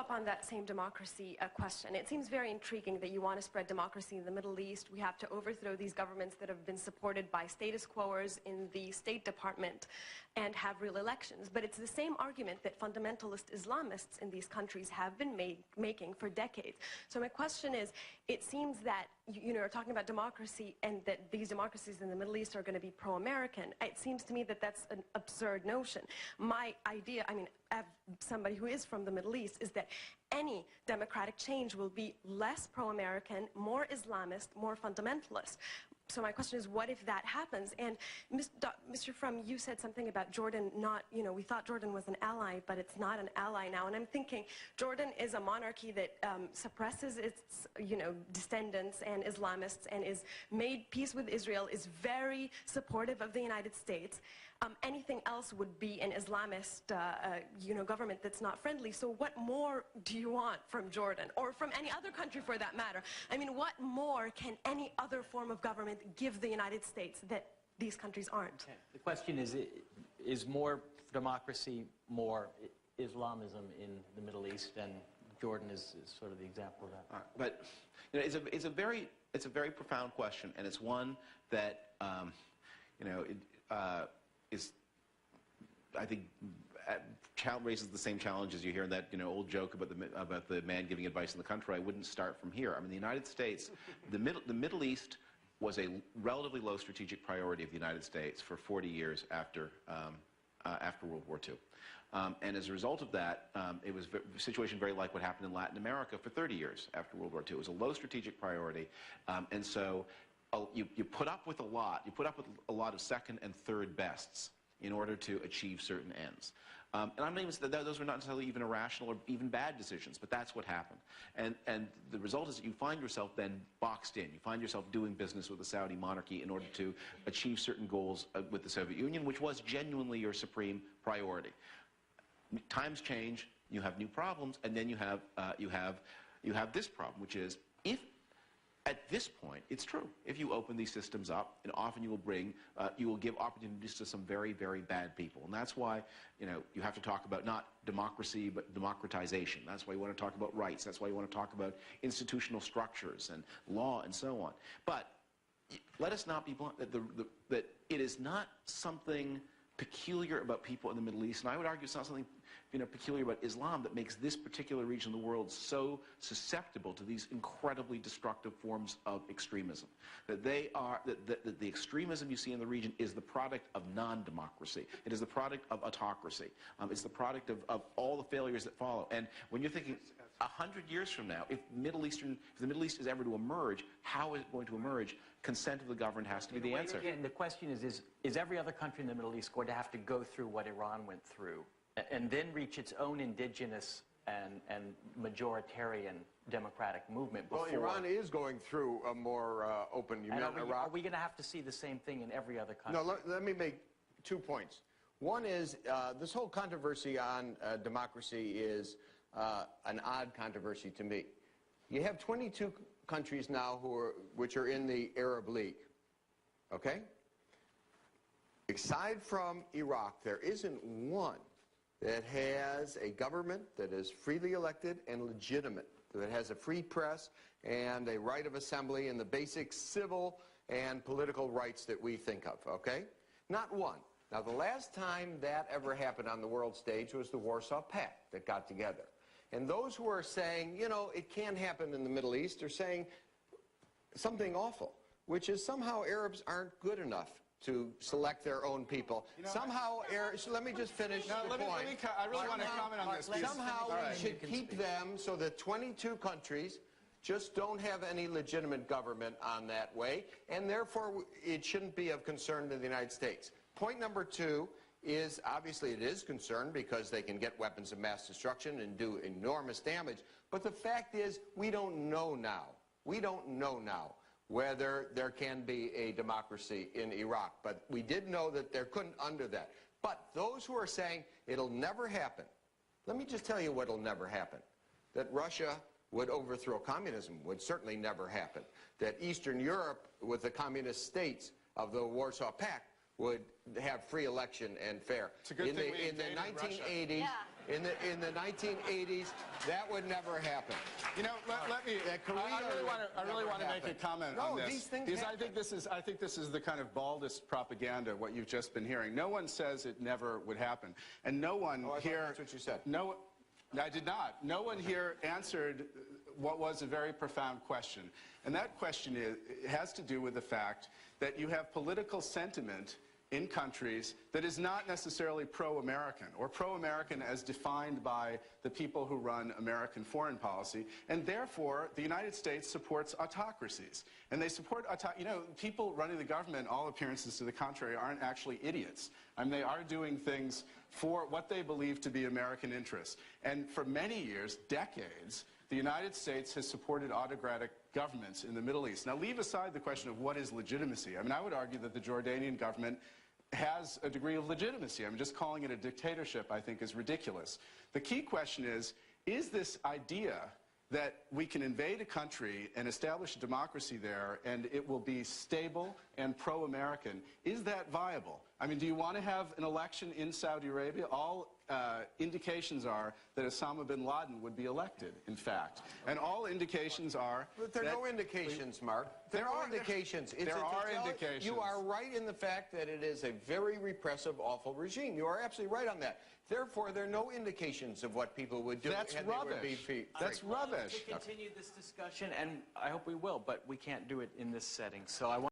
up on that same democracy question. It seems very intriguing that you want to spread democracy in the Middle East. We have to overthrow these governments that have been supported by status quoers in the State Department and have real elections. But it's the same argument that fundamentalist Islamists in these countries have been making for decades. So my question is, it seems that you're talking about democracy and that these democracies in the Middle East are going to be pro-American. It seems to me that that's an absurd notion. My idea, I mean, as somebody who is from the Middle East, is that any democratic change will be less pro-American, more Islamist, more fundamentalist. So my question is, what if that happens? And Mr. Frum, you said something about Jordan not, we thought Jordan was an ally, but it's not an ally now. And I'm thinking Jordan is a monarchy that suppresses its, descendants and Islamists and is made peace with Israel, is very supportive of the United States. Anything else would be an Islamist, government that's not friendly. So what more do you want from Jordan, or from any other country for that matter? I mean, what more can any other form of government give the United States that these countries aren't? Okay. The question is more democracy, more Islamism in the Middle East, and Jordan is sort of the example of that. But it's a very profound question, and it's one that is, I think, raises the same challenges you hear in that old joke about the man giving advice in the country. I wouldn't start from here. I mean, the United States, the Middle East was a relatively low strategic priority of the United States for 40 years after World War II. And as a result of that, it was a situation very like what happened in Latin America for 30 years after World War II. It was a low strategic priority, and so you put up with a lot. You put up with a lot of second and third bests in order to achieve certain ends. And I'm not even saying that those were not necessarily even irrational or even bad decisions, but that's what happened. And the result is that you find yourself then boxed in. You find yourself doing business with the Saudi monarchy in order to achieve certain goals with the Soviet Union, which was genuinely your supreme priority. Times change, you have new problems, and then you have this problem, which is, if at this point, it's true, if you open these systems up, and often you will give opportunities to some very, very bad people. And that's why, you have to talk about not democracy, but democratization. That's why you want to talk about rights. That's why you want to talk about institutional structures and law and so on. But let us not be blunt, that it is not something peculiar about people in the Middle East, and I would argue it's not something peculiar about Islam that makes this particular region of the world so susceptible to these incredibly destructive forms of extremism. That the extremism you see in the region is the product of non-democracy. It is the product of autocracy. It's the product of all the failures that follow. And when you're thinking 100 years from now, if the Middle East is ever to emerge, how is it going to emerge? Consent of the governed has to be the answer. Again, the question is every other country in the Middle East going to have to go through what Iran went through and then reach its own indigenous and majoritarian democratic movement before? Well, Iran is going through a more open, Iraq. Are we going to have to see the same thing in every other country? No, let me make 2 points. One is this whole controversy on democracy is an odd controversy to me. You have 22 countries now which are in the Arab League, okay? Aside from Iraq, there isn't one that has a government that is freely elected and legitimate, that has a free press and a right of assembly and the basic civil and political rights that we think of, okay? Not one. Now, the last time that ever happened on the world stage was the Warsaw Pact that got together. And those who are saying, it can't happen in the Middle East are saying something awful, which is somehow Arabs aren't good enough to select their own people. Somehow, let me just finish the point. I really want to comment on this. Somehow we should keep them so that 22 countries just don't have any legitimate government on that way, and therefore it shouldn't be of concern to the United States. Point number 2 is, obviously it is concerned because they can get weapons of mass destruction and do enormous damage, but the fact is we don't know now. We don't know now whether there can be a democracy in Iraq, but we did know that there couldn't under that. But those who are saying it'll never happen, let me just tell you what'll never happen. That Russia would overthrow communism would certainly never happen. That Eastern Europe, with the communist states of the Warsaw Pact, would have free election and fair. It's a good thing we invaded Russia. in the 1980s, that would never happen. You know, let me. I really want to make a comment on this. These things because happen. I think this is the kind of baldest propaganda, what you've just been hearing. No one says it never would happen, and no one here. That's what you said. No, I did not. No one here answered what was a very profound question, and that question has to do with the fact that you have political sentiment in countries that is not necessarily pro-American, or pro-American as defined by the people who run American foreign policy, and therefore the United States supports autocracies. And they support, you know, people running the government, all appearances to the contrary, aren't actually idiots. I mean, they are doing things for what they believe to be American interests. And for many years, decades, the United States has supported autocratic governments in the Middle East. Now, leave aside the question of what is legitimacy. I mean, I would argue that the Jordanian government has a degree of legitimacy. I'm just calling it a dictatorship, I think, is ridiculous. The key question is this idea that we can invade a country and establish a democracy there and it will be stable and pro-American, is that viable? I mean, do you want to have an election in Saudi Arabia? All indications are that Osama bin Laden would be elected, in fact. And all indications are... But there are no indications, Mark. There are indications. There are indications. You are right in the fact that it is a very repressive, awful regime. You are absolutely right on that. Therefore, there are no indications of what people would do. That's rubbish. That's rubbish. To continue this discussion, and I hope we will, but we can't do it in this setting. So I want